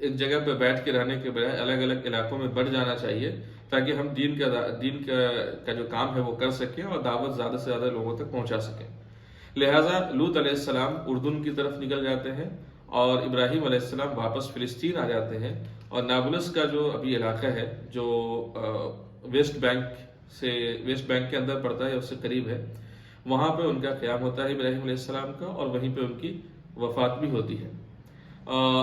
ایک جگہ پہ بیٹھ کے رہنے کے بجائے الگ الگ علاقوں میں بڑھ جانا چاہیے، تاکہ ہم دین کا جو کام ہے وہ کر سکیں اور دعوت زیادہ سے زیادہ لوگوں تک پہنچا سکیں۔ لہٰذا لوط علیہ السلام اردن کی طرف نکل جاتے ہیں اور ابراہیم علیہ السلام واپس فلسطین آ جاتے ہیں، اور نابلس کا جو ابھی علاقہ ہے جو ویسٹ بینک کے اندر پڑتا ہے، اس سے قریب ہے، وہاں پہ ان کا قیام ہوتا ہے ابراہیم علیہ السلام کا، اور وہیں پہ ان کی وفات بھی ہوتی ہے۔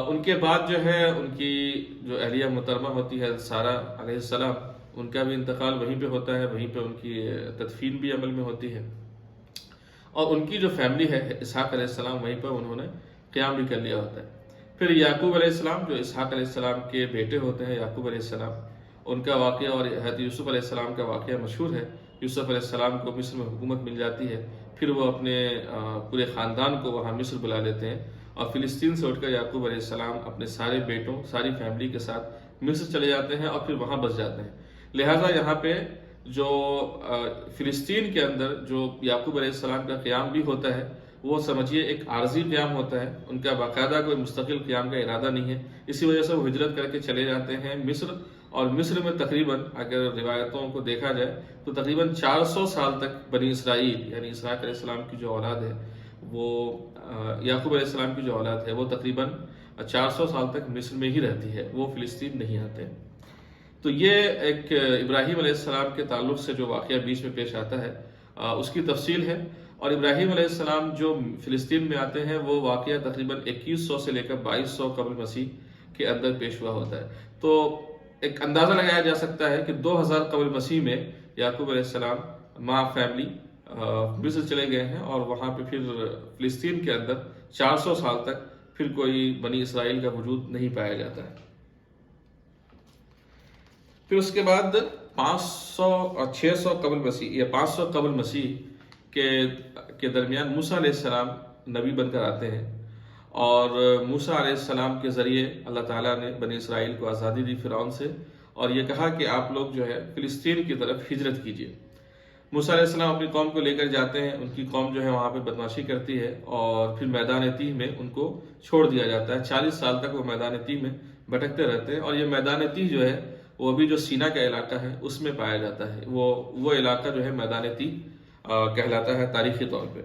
ان کے بعد جو ہے ان کی جو اہلیہ محترمہ ہوتی ہے سارہ علیہ السلام، ان کا بھی انتقال وہیں پہ ہوتا ہے، وہیں پہ ان کی تدفین بھی عمل میں ہوتی ہے، اور ان کی جو فیملی ہے اسحاق علیہ السلام، وہیں پہ انہوں نے قیام بھی کر لیا ہوتا ہے۔ پھر یعقوب علیہ السلام جو اسحاق علیہ السلام کے بیٹے ہوتے ہیں، یعقوب علیہ السلام، ان کا واقعہ اور حضرت یوسف علیہ السلام کا واقعہ مشہور ہے۔ یوسف علیہ السلام کو مصر میں حکومت مل جاتی ہے، پھر وہ اپنے پورے خاندان کو وہاں مصر بلا لیتے ہیں، اور فلسطین سے اٹھ کر یعقوب علیہ السلام اپنے سارے بیٹوں، ساری فیملی کے ساتھ مصر چلے جاتے ہیں اور پھر وہاں بس جاتے ہیں۔ لہٰذا یہاں پہ جو فلسطین کے اندر جو یعقوب علیہ السلام کا قیام بھی ہوتا ہے، وہ سمجھیے ایک عارضی قیام ہوتا ہے، ان کا باقاعدہ کوئی مستقل قیام کا ارادہ نہیں ہے۔ اسی وجہ سے وہ ہجرت کر کے چلے جاتے ہیں مصر، اور مصر میں تقریباً اگر روایتوں کو دیکھا جائے تو تقریباً 400 سال تک بنی اسرائیل یعنی اسحاق علیہ السلام کی جو اولاد ہے، وہ یعقوب علیہ السلام کی جو اولاد ہے وہ تقریباً 400 سال تک مصر میں ہی رہتی ہے، وہ فلسطین نہیں آتے۔ تو یہ ایک ابراہیم علیہ السلام کے تعلق سے جو واقعہ بیچ میں پیش آتا ہے، اس کی تفصیل ہے۔ اور ابراہیم علیہ السلام جو فلسطین میں آتے ہیں، وہ واقعہ تقریباً 2100 سے لے کر 2200 قبل مسیح کے اندر پیش ہوا ہوتا ہے۔ تو ایک اندازہ لگایا جا سکتا ہے کہ 2000 قبل مسیح میں یعقوب علیہ السلام ماں فیملی مصر چلے گئے ہیں، اور وہاں پہ پھر فلسطین کے اندر 400 سال تک پھر کوئی بنی اسرائیل کا وجود نہیں پایا جاتا ہے۔ پھر اس کے بعد 500 اور 600 قبل مسیح یا 500 قبل مسیح کے درمیان موسیٰ علیہ السلام نبی بن کر آتے ہیں، اور موسیٰ علیہ السلام کے ذریعے اللہ تعالیٰ نے بنی اسرائیل کو آزادی دی فرعون سے، اور یہ کہا کہ آپ لوگ جو ہے فلسطین کی طرف ہجرت کیجیے۔ موسیٰ علیہ السلام اپنی قوم کو لے کر جاتے ہیں، ان کی قوم جو ہے وہاں پہ بدمعاشی کرتی ہے، اور پھر میدان تیہ میں ان کو چھوڑ دیا جاتا ہے۔ 40 سال تک وہ میدان تیہ میں بھٹکتے رہتے ہیں، اور یہ میدان تیہ جو ہے وہ ابھی جو سینا کا علاقہ ہے اس میں پایا جاتا ہے، وہ علاقہ جو ہے میدان تیہ کہلاتا ہے تاریخی طور پہ۔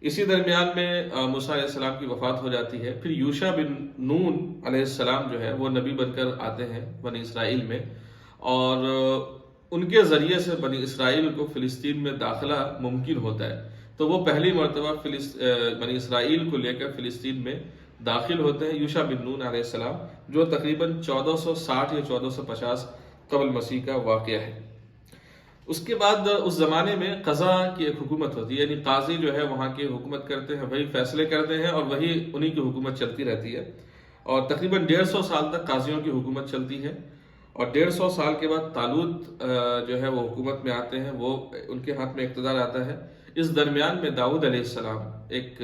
اسی درمیان میں موسیٰ علیہ السلام کی وفات ہو جاتی ہے۔ پھر یوشع بن نون علیہ السلام جو ہے وہ نبی بن کر آتے ہیں بنی اسرائیل میں، اور ان کے ذریعے سے بنی اسرائیل کو فلسطین میں داخلہ ممکن ہوتا ہے۔ تو وہ پہلی مرتبہ بنی اسرائیل کو لے کر فلسطین میں داخل ہوتے ہیں، یوشع بن نون علیہ السلام، جو تقریباً 1460 یا 1450 قبل مسیح کا واقعہ ہے۔ اس کے بعد اس زمانے میں قضا کی ایک حکومت ہوتی ہے، یعنی قاضی جو ہے وہاں کی حکومت کرتے ہیں، وہی فیصلے کرتے ہیں، اور وہی انہی کی حکومت چلتی رہتی ہے، اور تقریباً 150 سال تک قاضیوں کی حکومت چلتی ہے، اور 150 سال کے بعد طالوت جو ہے وہ حکومت میں آتے ہیں، وہ ان کے ہاتھ میں اقتدار آتا ہے۔ اس درمیان میں داؤد علیہ السلام ایک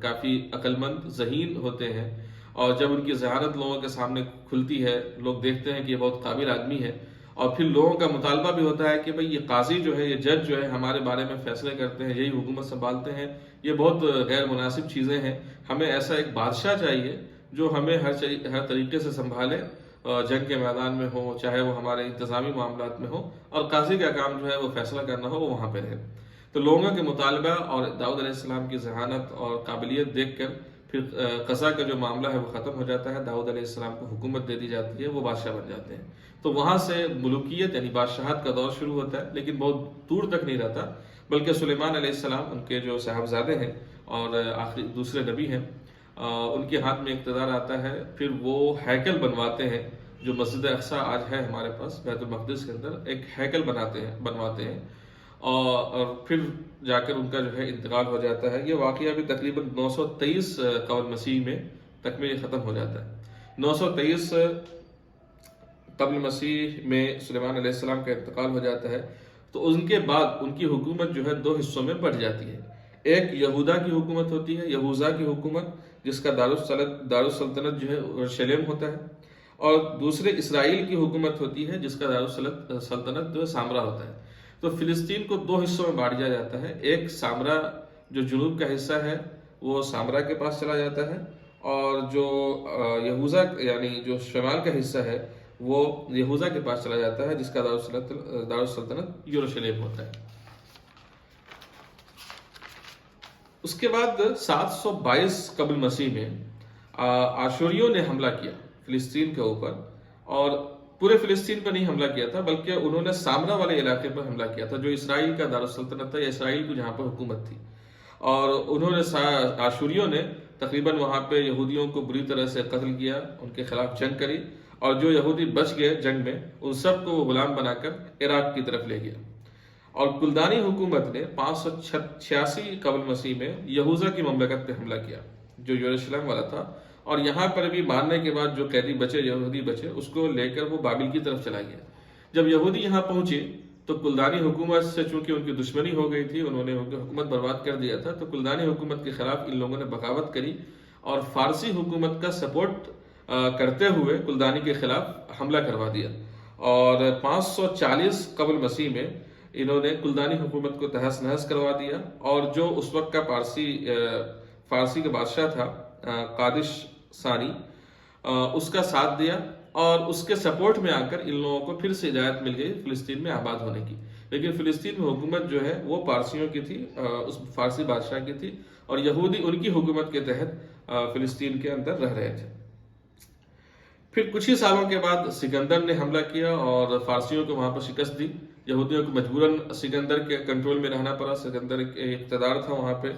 کافی عقل مند ذہین ہوتے ہیں، اور جب ان کی ذہانت لوگوں کے سامنے کھلتی ہے، لوگ دیکھتے ہیں کہ یہ بہت قابل آدمی ہے، اور پھر لوگوں کا مطالبہ بھی ہوتا ہے کہ بھئی یہ قاضی جو ہے، یہ جج جو ہے ہمارے بارے میں فیصلے کرتے ہیں، یہی حکومت سنبھالتے ہیں، یہ بہت غیر مناسب چیزیں ہیں، ہمیں ایسا ایک بادشاہ چاہیے جو ہمیں ہر طریقے سے سنبھالے، جنگ کے میدان میں ہو، چاہے وہ ہمارے انتظامی معاملات میں ہو، اور قاضی کا کام جو ہے وہ فیصلہ کرنا ہو، وہ وہاں پہ رہے۔ تو لوگوں کے مطالبہ اور داؤد علیہ السلام کی ذہانت اور قابلیت دیکھ کر پھر قضا کا جو معاملہ ہے وہ ختم ہو جاتا ہے، داؤد علیہ السلام کو حکومت دے دی جاتی ہے، وہ بادشاہ بن جاتے ہیں۔ تو وہاں سے ملوکیت یعنی بادشاہت کا دور شروع ہوتا ہے، لیکن بہت دور تک نہیں رہتا، بلکہ سلیمان علیہ السلام ان کے جو صاحبزادے ہیں اور آخری دوسرے نبی ہیں، ان کے ہاتھ میں اقتدار آتا ہے۔ پھر وہ ہیکل بنواتے ہیں، جو مسجد اقصی آج ہے ہمارے پاس بیت المقدس کے اندر، ایک ہیکل بنواتے ہیں، اور پھر جا کر ان کا جو ہے انتقال ہو جاتا ہے۔ یہ واقعہ بھی تقریباً 923 قبل مسیح میں تکمیل ختم ہو جاتا ہے۔ 923 قبل مسیح میں سلیمان علیہ السلام کا انتقال ہو جاتا ہے، تو ان کے بعد ان کی حکومت جو ہے 2 حصوں میں بٹ جاتی ہے۔ ایک یہودا کی حکومت ہوتی ہے، یہوذا کی حکومت، جس کا دارالسلطنت جو ہے اورشلیم ہوتا ہے، اور دوسرے اسرائیل کی حکومت ہوتی ہے، جس کا دارالسلطنت جو ہے سامرا ہوتا ہے۔ تو فلسطین کو 2 حصوں میں بانٹ دیا جاتا ہے۔ ایک سامرا جو جنوب کا حصہ ہے وہ سامرا کے پاس چلا جاتا ہے، اور جو یہوذا یعنی جو شمال کا حصہ ہے وہ یہوذا کے پاس چلا جاتا ہے، جس کا دارالسلطنت یروشلم ہوتا ہے۔ اس کے بعد 722 قبل مسیح میں آشوریوں نے حملہ کیا فلسطین کے اوپر، اور پورے فلسطین پر نہیں حملہ کیا تھا بلکہ انہوں نے سامرا والے علاقے پر حملہ کیا تھا جو اسرائیل کا دارالسلطنت تھا، یا اسرائیل کی جہاں پر حکومت تھی، اور انہوں نے آشوریوں نے تقریباً وہاں پہ یہودیوں کو بری طرح سے قتل کیا، ان کے خلاف جنگ کری، اور جو یہودی بچ گئے جنگ میں ان سب کو وہ غلام بنا کر عراق کی طرف لے گیا۔ اور کلدانی حکومت نے 586 قبل مسیح میں یہوذا کی مملکت پہ حملہ کیا جو یروشلم والا تھا، اور یہاں پر بھی مارنے کے بعد جو قیدی بچے یہودی بچے اس کو لے کر وہ بابل کی طرف چلا گیا۔ جب یہودی یہاں پہنچے تو کلدانی حکومت سے چونکہ ان کی دشمنی ہو گئی تھی، انہوں نے ان کی حکومت برباد کر دیا تھا، تو کلدانی حکومت کے خلاف ان لوگوں نے بغاوت کری اور فارسی حکومت کا سپورٹ کرتے ہوئے کلدانی کے خلاف حملہ کروا دیا، اور 540 قبل مسیح میں انہوں نے کلدانی حکومت کو تہس نہس کروا دیا، اور جو اس وقت کا فارسی کا بادشاہ تھا قادش ثانی، اس کا ساتھ دیا، اور اس کے سپورٹ میں آ کر ان لوگوں کو پھر سے ہدایت مل گئی فلسطین میں آباد ہونے کی۔ لیکن فلسطین میں حکومت جو ہے وہ پارسیوں کی تھی، اس فارسی بادشاہ کی تھی، اور یہودی ان کی حکومت کے تحت فلسطین کے اندر رہ رہے تھے۔ پھر کچھ ہی سالوں کے بعد سکندر نے حملہ کیا اور فارسیوں کو وہاں پر شکست دی، یہودیوں کو مجبوراً سکندر کے کنٹرول میں رہنا پڑا، سکندر کے اقتدار تھا وہاں پہ،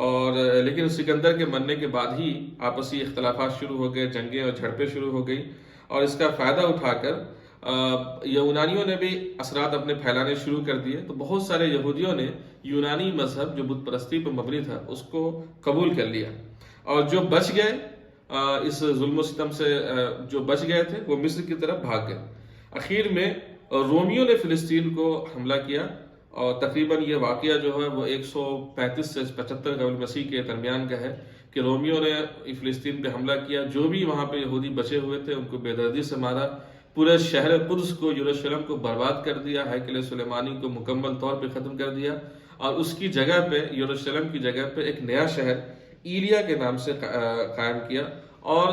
اور لیکن سکندر کے مرنے کے بعد ہی آپسی اختلافات شروع ہو گئے، جنگیں اور جھڑپیں شروع ہو گئی، اور اس کا فائدہ اٹھا کر یونانیوں نے بھی اثرات اپنے پھیلانے شروع کر دیے، تو بہت سارے یہودیوں نے یونانی مذہب جو بت پرستی پر مبنی تھا اس کو قبول کر لیا، اور جو بچ گئے اس ظلم و ستم سے جو بچ گئے تھے وہ مصر کی طرف بھاگ گئے۔ اخیر میں رومیوں نے فلسطین کو حملہ کیا، اور تقریباً یہ واقعہ جو ہے وہ 135 سے 75 قبل مسیح کے درمیان کا ہے کہ رومیوں نے فلسطین پہ حملہ کیا، جو بھی وہاں پہ یہودی بچے ہوئے تھے ان کو بے دردی سے مارا، پورے شہر قدس کو، یروشلم کو برباد کر دیا، ہیکل سلیمانی کو مکمل طور پہ ختم کر دیا، اور اس کی جگہ پہ، یروشلم کی جگہ پہ ایک نیا شہر ایلیا کے نام سے قائم کیا، اور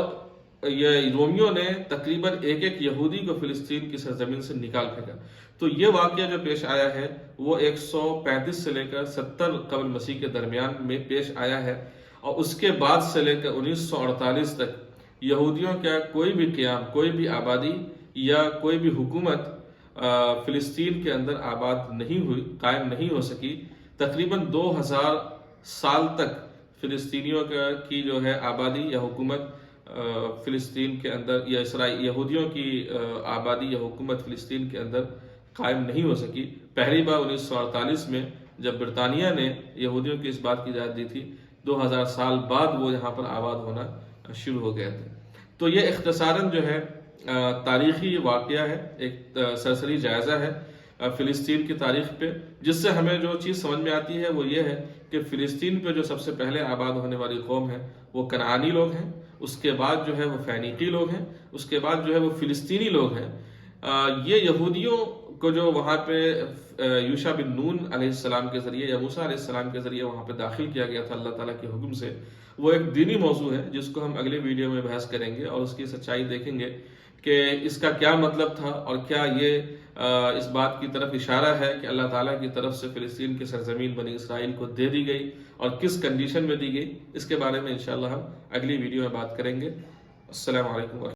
یہ رومیوں نے تقریباً ایک یہودی کو فلسطین کی سرزمین سے نکال پھینکا۔ تو یہ واقعہ جو پیش آیا ہے وہ 135 سے لے کر 70 قبل مسیح کے درمیان میں پیش آیا ہے، اور اس کے بعد سے لے کر 1948 تک یہودیوں کا کوئی بھی قیام، کوئی بھی آبادی یا کوئی بھی حکومت فلسطین کے اندر آباد نہیں ہوئی، قائم نہیں ہو سکی۔ تقریباً 2000 سال تک فلسطینیوں کی جو ہے آبادی یا حکومت فلسطین کے اندر، یا یہودیوں کی آبادی یا حکومت فلسطین کے اندر قائم نہیں ہو سکی۔ پہلی بار 1948 میں جب برطانیہ نے یہودیوں کی اس بات کی اجازت دی تھی، 2000 سال بعد وہ یہاں پر آباد ہونا شروع ہو گئے تھے۔ تو یہ اختصاراً جو ہے تاریخی واقعہ ہے، ایک سرسری جائزہ ہے فلسطین کی تاریخ پہ، جس سے ہمیں جو چیز سمجھ میں آتی ہے وہ یہ ہے کہ فلسطین پہ جو سب سے پہلے آباد ہونے والی قوم ہے وہ کنعانی لوگ ہیں، اس کے بعد جو ہے وہ فینیقی لوگ ہیں، اس کے بعد جو ہے وہ فلسطینی لوگ ہیں۔ یہ یہودیوں کو جو وہاں پہ یوشع بن نون علیہ السلام کے ذریعے یا موسیٰ علیہ السلام کے ذریعے وہاں پہ داخل کیا گیا تھا اللہ تعالیٰ کے حکم سے، وہ ایک دینی موضوع ہے جس کو ہم اگلے ویڈیو میں بحث کریں گے، اور اس کی سچائی دیکھیں گے کہ اس کا کیا مطلب تھا، اور کیا یہ اس بات کی طرف اشارہ ہے کہ اللہ تعالیٰ کی طرف سے فلسطین کی سرزمین بنی اسرائیل کو دے دی گئی، اور کس کنڈیشن میں دی گئی۔ اس کے بارے میں انشاءاللہ ہم اگلی ویڈیو میں بات کریں گے۔ السلام علیکم۔